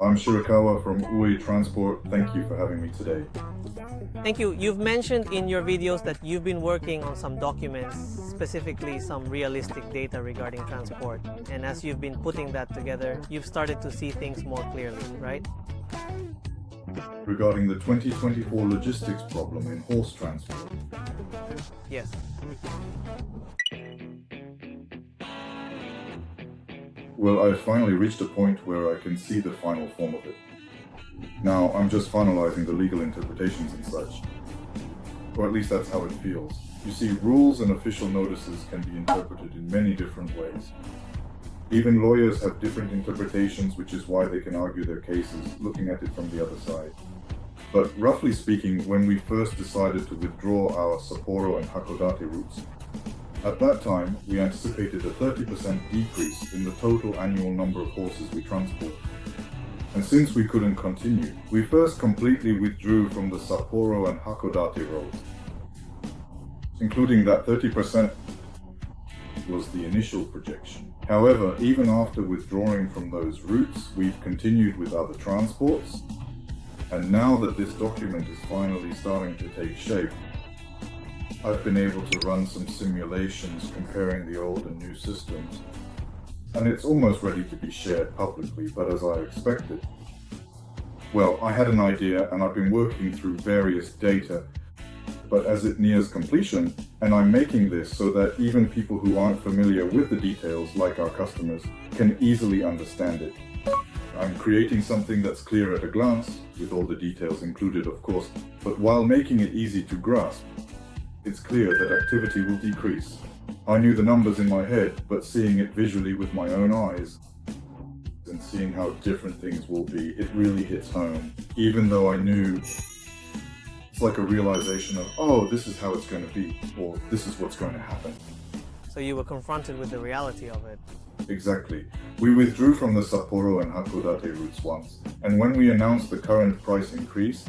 I'm Shirakawa from Ue Transport. Thank you for having me today. Thank you. You've mentioned in your videos that you've been working on some documents, specifically some realistic data regarding transport. And as you've been putting that together, you've started to see things more clearly, right? Regarding the 2024 logistics problem in horse transport. Yes. Well, I've finally reached a point where I can see the final form of it. Now, I'm just finalizing the legal interpretations and such. Or at least that's how it feels. You see, rules and official notices can be interpreted in many different ways. Even lawyers have different interpretations, which is why they can argue their cases, looking at it from the other side. But roughly speaking, when we first decided to withdraw our Sapporo and Hakodate routes, at that time, we anticipated a 30% decrease in the total annual number of horses we transport. And since we couldn't continue, we first completely withdrew from the Sapporo and Hakodate roads. Including that 30% was the initial projection. However, even after withdrawing from those routes, we've continued with other transports. And now that this document is finally starting to take shape, I've been able to run some simulations comparing the old and new systems, and it's almost ready to be shared publicly, but as I expected. Well, I had an idea and I've been working through various data, but as it nears completion, and I'm making this so that even people who aren't familiar with the details, like our customers, can easily understand it. I'm creating something that's clear at a glance, with all the details included of course, but while making it easy to grasp, it's clear that activity will decrease. I knew the numbers in my head, but seeing it visually with my own eyes and seeing how different things will be, it really hits home. Even though I knew, it's like a realization of, oh, this is how it's going to be, or this is what's going to happen. So you were confronted with the reality of it. Exactly. We withdrew from the Sapporo and Hakodate routes once, and when we announced the current price increase,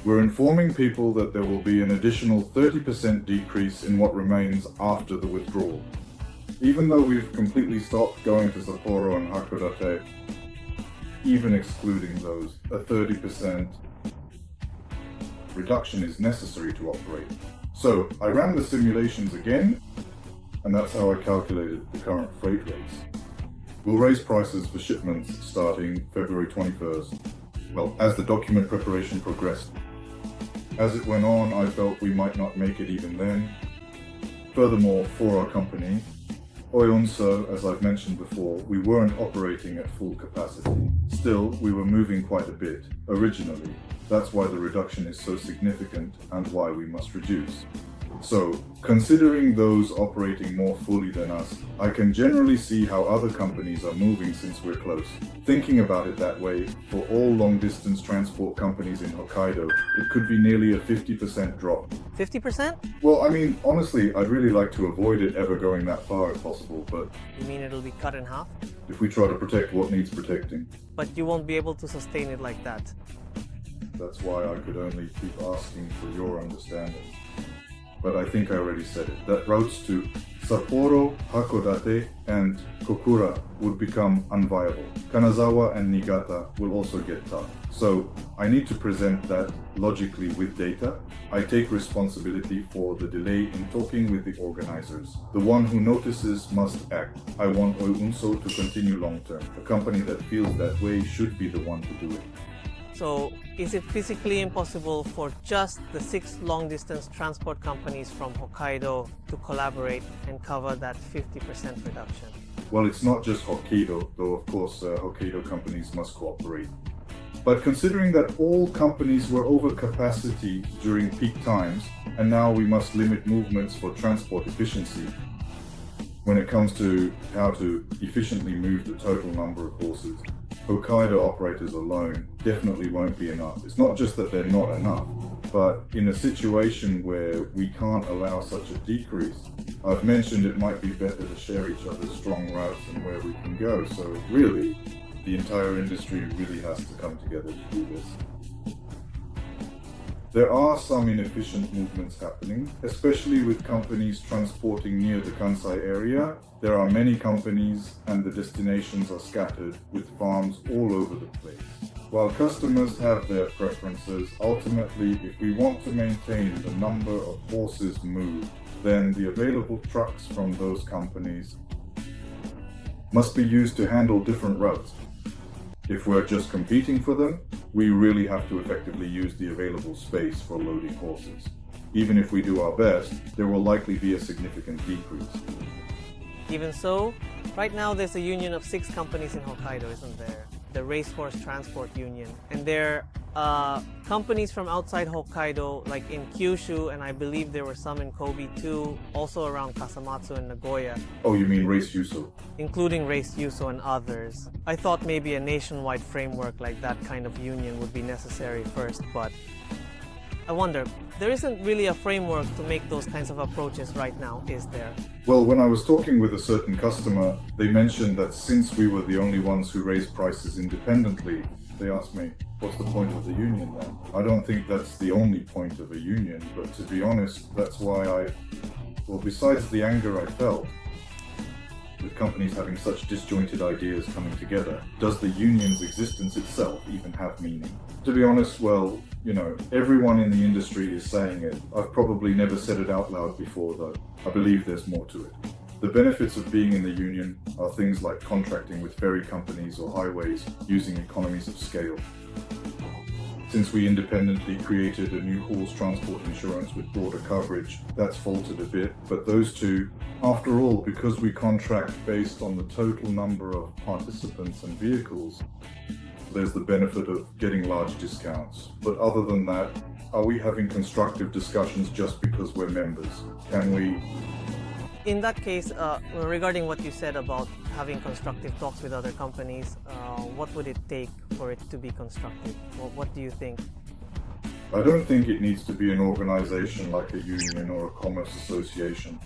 we're informing people that there will be an additional 30% decrease in what remains after the withdrawal. Even though we've completely stopped going to Sapporo and Hakodate, even excluding those, a 30% reduction is necessary to operate. So I ran the simulations again, and that's how I calculated the current freight rates. We'll raise prices for shipments starting February 21st. Well, as the document preparation progressed. As it went on, I felt we might not make it even then. Furthermore, for our company, Oyonso, as I've mentioned before, we weren't operating at full capacity. Still, we were moving quite a bit, originally. That's why the reduction is so significant and why we must reduce. So, considering those operating more fully than us, I can generally see how other companies are moving since we're close. Thinking about it that way, for all long-distance transport companies in Hokkaido, it could be nearly a 50% drop. 50%? Well, I mean, honestly, I'd really like to avoid it ever going that far if possible, but You mean it'll be cut in half? if we try to protect what needs protecting, But you won't be able to sustain it like that. that's why I could only keep asking for your understanding. But I think I already said it, that routes to Sapporo, Hakodate, and Kokura would become unviable. Kanazawa and Niigata will also get tough. So I need to present that logically with data. I take responsibility for the delay in talking with the organizers. The one who notices must act. I want Oiunso to continue long term. A company that feels that way should be the one to do it. So, is it physically impossible for just the 6 long-distance transport companies from Hokkaido to collaborate and cover that 50% reduction? Well, it's not just Hokkaido, though of course Hokkaido companies must cooperate. But considering that all companies were over capacity during peak times, and now we must limit movements for transport efficiency, when it comes to how to efficiently move the total number of horses, Hokkaido operators alone definitely won't be enough. It's not just that they're not enough, but in a situation where we can't allow such a decrease, I've mentioned it might be better to share each other's strong routes and where we can go. So really, the entire industry really has to come together to do this. There are some inefficient movements happening, especially with companies transporting near the Kansai area. There are many companies and the destinations are scattered with farms all over the place. While customers have their preferences, ultimately, if we want to maintain the number of horses moved, then the available trucks from those companies must be used to handle different routes. If we're just competing for them, we really have to effectively use the available space for loading horses. Even if we do our best, there will likely be a significant decrease. Even so, right now there's a union of 6 companies in Hokkaido, isn't there? The Racehorse Transport Union. And there are companies from outside Hokkaido, like in Kyushu, and I believe there were some in Kobe too, also around Kasamatsu and Nagoya. Oh, you mean Race Yuso? Including Race Yuso and others. I thought maybe a nationwide framework like that kind of union would be necessary first, but I wonder, there isn't really a framework to make those kinds of approaches right now, is there? Well, when I was talking with a certain customer, they mentioned that since we were the only ones who raised prices independently, they asked me, what's the point of the union then? I don't think that's the only point of a union, but to be honest, that's why besides the anger I felt with companies having such disjointed ideas coming together, does the union's existence itself even have meaning? To be honest, everyone in the industry is saying it. I've probably never said it out loud before though. I believe there's more to it. The benefits of being in the union are things like contracting with ferry companies or highways using economies of scale. Since we independently created a new horse transport insurance with broader coverage, that's faltered a bit, but those two, after all, because we contract based on the total number of participants and vehicles, there's the benefit of getting large discounts. But other than that, are we having constructive discussions just because we're members? Can we? In that case, regarding what you said about having constructive talks with other companies, what would it take for it to be constructive? What do you think? I don't think it needs to be an organization like a union or a commerce association.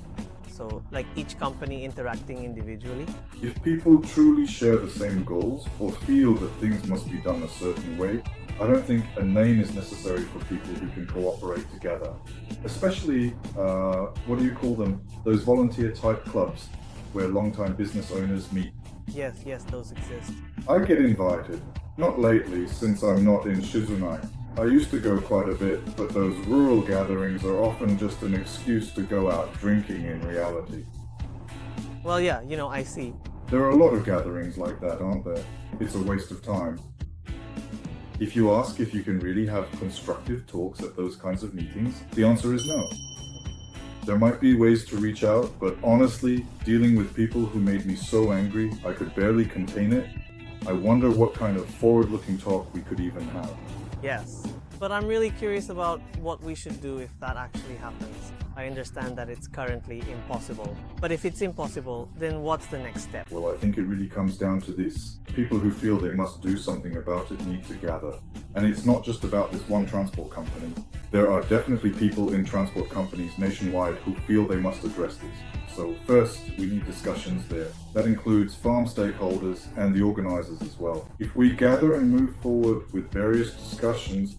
So, like each company interacting individually? If people truly share the same goals or feel that things must be done a certain way, I don't think a name is necessary for people who can cooperate together. Especially, what do you call them? Those volunteer type clubs where long-time business owners meet. Yes, those exist. I get invited. Not lately, since I'm not in Shizunai. I used to go quite a bit, but those rural gatherings are often just an excuse to go out drinking in reality. Well, yeah, I see. There are a lot of gatherings like that, aren't there? It's a waste of time. If you ask if you can really have constructive talks at those kinds of meetings, the answer is no. There might be ways to reach out, but honestly, dealing with people who made me so angry I could barely contain it, I wonder what kind of forward-looking talk we could even have. Yes, but I'm really curious about what we should do if that actually happens. I understand that it's currently impossible. But if it's impossible, then what's the next step? Well, I think it really comes down to this. People who feel they must do something about it need to gather. And it's not just about this one transport company. There are definitely people in transport companies nationwide who feel they must address this. So first, we need discussions there. That includes farm stakeholders and the organizers as well. If we gather and move forward with various discussions,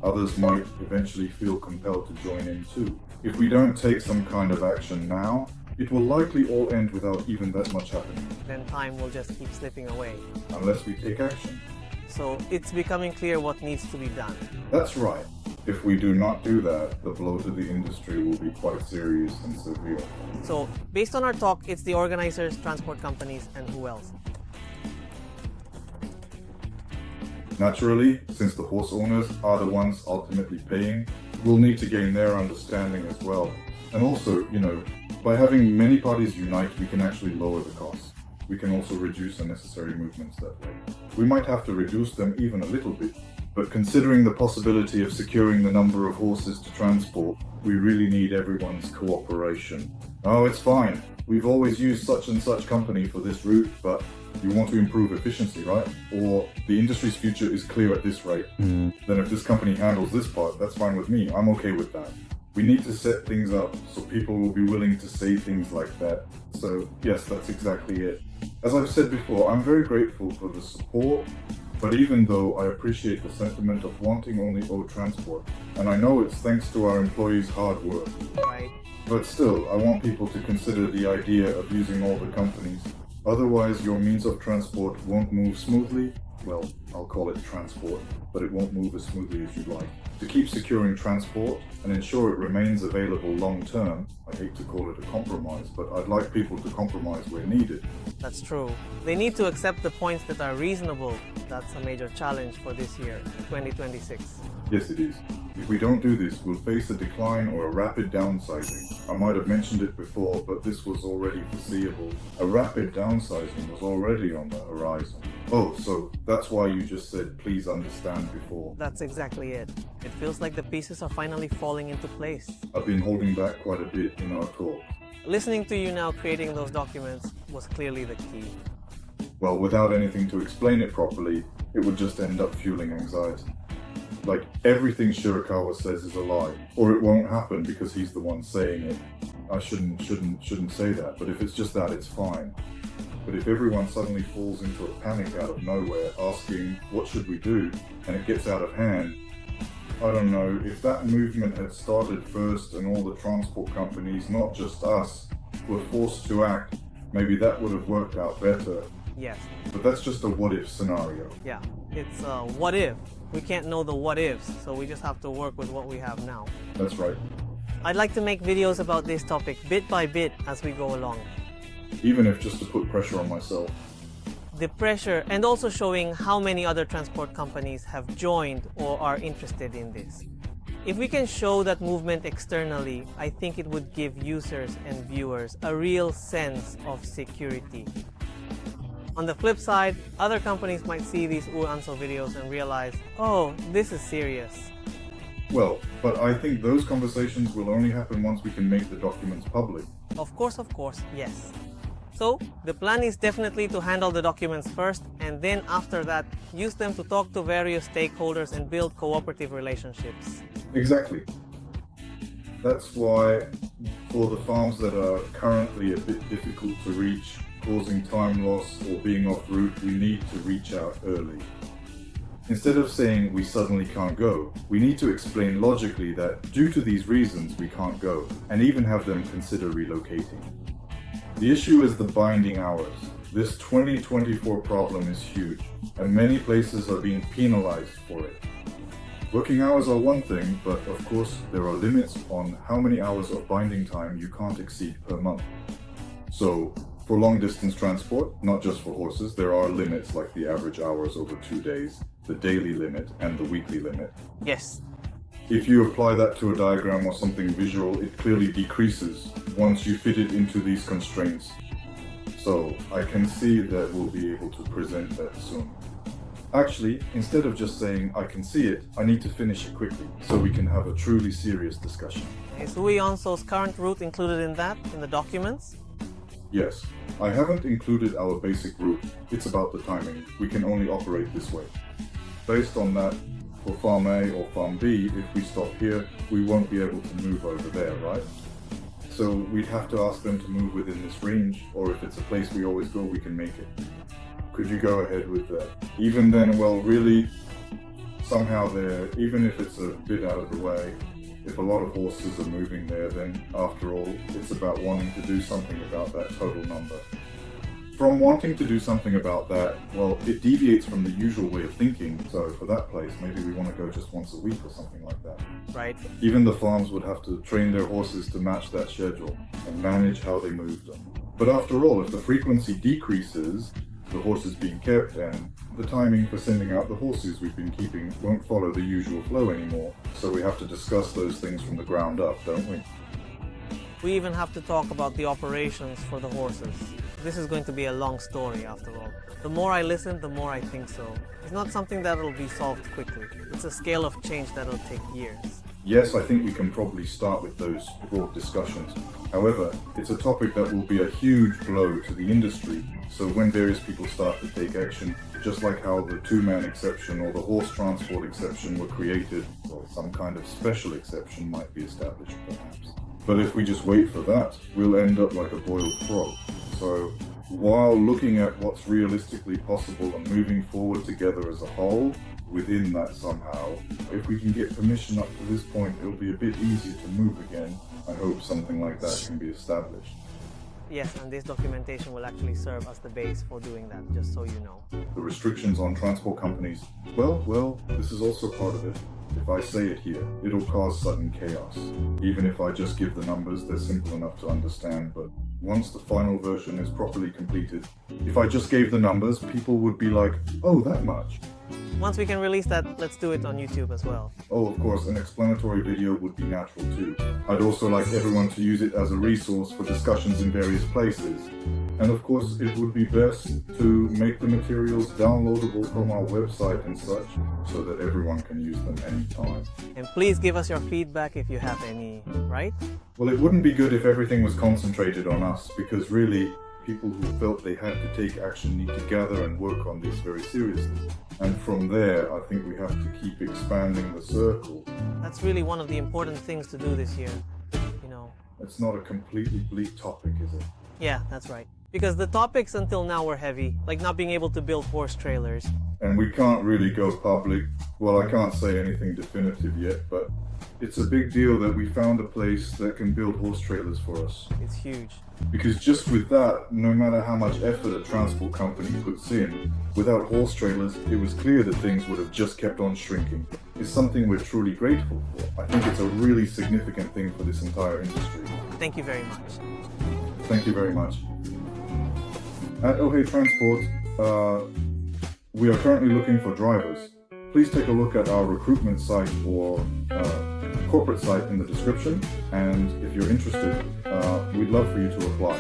others might eventually feel compelled to join in too. If we don't take some kind of action now, it will likely all end without even that much happening. Then time will just keep slipping away. Unless we take action. So it's becoming clear what needs to be done. That's right. If we do not do that, the blow to the industry will be quite serious and severe. So, based on our talk, it's the organizers, transport companies, and who else? Naturally, since the horse owners are the ones ultimately paying, we'll need to gain their understanding as well. And also, by having many parties unite, we can actually lower the costs. We can also reduce unnecessary movements that way. We might have to reduce them even a little bit, but considering the possibility of securing the number of horses to transport, we really need everyone's cooperation. Oh, it's fine. We've always used such and such company for this route, but you want to improve efficiency, right? Or the industry's future is clear at this rate. Then if this company handles this part, that's fine with me. I'm okay with that. We need to set things up so people will be willing to say things like that. So yes, that's exactly it. As I've said before, I'm very grateful for the support But even though I appreciate the sentiment of wanting only ohe transport, and I know it's thanks to our employees' hard work, Right. but still, I want people to consider the idea of using all the companies. Otherwise, your means of transport won't move smoothly. Well, I'll call it transport, but it won't move as smoothly as you'd like. To keep securing transport and ensure it remains available long term, I hate to call it a compromise, but I'd like people to compromise where needed. That's true. They need to accept the points that are reasonable. That's a major challenge for this year, 2026. Yes, it is. If we don't do this, we'll face a decline or a rapid downsizing. I might have mentioned it before, but this was already foreseeable. A rapid downsizing was already on the horizon. Oh, so that's why you just said, please understand before. That's exactly it. It feels like the pieces are finally falling into place. I've been holding back quite a bit in our talk. Listening to you now creating those documents was clearly the key. Well, without anything to explain it properly, it would just end up fueling anxiety. Like, everything Shirakawa says is a lie, or it won't happen because he's the one saying it. I shouldn't say that, but if it's just that, it's fine. But if everyone suddenly falls into a panic out of nowhere, asking, what should we do, and it gets out of hand, I don't know, if that movement had started first and all the transport companies, not just us, were forced to act, maybe that would have worked out better. Yes. But that's just a what-if scenario. Yeah. It's what if. We can't know the what ifs, so we just have to work with what we have now. That's right. I'd like to make videos about this topic bit by bit as we go along. Even if just to put pressure on myself. The pressure, and also showing how many other transport companies have joined or are interested in this. If we can show that movement externally, I think it would give users and viewers a real sense of security. On the flip side, other companies might see these Uranso videos and realize, oh, this is serious. Well, but I think those conversations will only happen once we can make the documents public. Of course, yes. So, the plan is definitely to handle the documents first, and then after that, use them to talk to various stakeholders and build cooperative relationships. Exactly. That's why, for the farms that are currently a bit difficult to reach, causing time loss or being off route, we need to reach out early. Instead of saying we suddenly can't go, we need to explain logically that due to these reasons we can't go, and even have them consider relocating. The issue is the binding hours. This 2024 problem is huge, and many places are being penalized for it. Working hours are one thing, but of course there are limits on how many hours of binding time you can't exceed per month. So, for long distance transport, not just for horses, there are limits like the average hours over 2 days, the daily limit, and the weekly limit. Yes. If you apply that to a diagram or something visual, it clearly decreases once you fit it into these constraints. So I can see that we'll be able to present that soon. Actually, instead of just saying I can see it, I need to finish it quickly so we can have a truly serious discussion. Is Uranso's current route included in that, in the documents? Yes, I haven't included our basic route. It's about the timing. We can only operate this way. Based on that, for Farm A or Farm B, if we stop here, we won't be able to move over there, right? So we'd have to ask them to move within this range, or if it's a place we always go, we can make it. Could you go ahead with that? Even then, well, really, somehow there, even if it's a bit out of the way, if a lot of horses are moving there, then after all, it's about wanting to do something about that total number. From wanting to do something about that, well, it deviates from the usual way of thinking, so for that place, maybe we want to go just once a week or something like that. Right. Even the farms would have to train their horses to match that schedule and manage how they move them. But after all, if the frequency decreases, the horses being kept, and the timing for sending out the horses we've been keeping won't follow the usual flow anymore. So we have to discuss those things from the ground up, don't we? We even have to talk about the operations for the horses. This is going to be a long story after all. The more I listen, the more I think so. It's not something that'll be solved quickly. It's a scale of change that'll take years. Yes, I think we can probably start with those broad discussions. However, it's a topic that will be a huge blow to the industry. So when various people start to take action, just like how the two-man exception or the horse transport exception were created, well, some kind of special exception might be established perhaps. But if we just wait for that, we'll end up like a boiled frog. So while looking at what's realistically possible and moving forward together as a whole within that somehow. If we can get permission up to this point, it'll be a bit easier to move again. I hope something like that can be established. Yes, and this documentation will actually serve as the base for doing that, just so you know. The restrictions on transport companies, well, this is also part of it. If I say it here, it'll cause sudden chaos. Even if I just give the numbers, they're simple enough to understand, but once the final version is properly completed, if I just gave the numbers, people would be like, oh, that much. Once we can release that, let's do it on YouTube as well. Oh, of course, an explanatory video would be natural too. I'd also like everyone to use it as a resource for discussions in various places. And of course, it would be best to make the materials downloadable from our website and such, so that everyone can use them anytime. And please give us your feedback if you have any, right? Well, it wouldn't be good if everything was concentrated on us, because really, people who felt they had to take action need to gather and work on this very seriously. And from there, I think we have to keep expanding the circle. That's really one of the important things to do this year, you know. It's not a completely bleak topic, is it? Yeah, that's right. Because the topics until now were heavy, like not being able to build horse trailers. And we can't really go public. Well, I can't say anything definitive yet, but it's a big deal that we found a place that can build horse trailers for us. It's huge. Because just with that, no matter how much effort a transport company puts in, without horse trailers, it was clear that things would have just kept on shrinking. It's something we're truly grateful for. I think it's a really significant thing for this entire industry. Thank you very much. Thank you very much. At Ohe Transport, we are currently looking for drivers. Please take a look at our recruitment site or corporate site in the description, and if you're interested, we'd love for you to apply.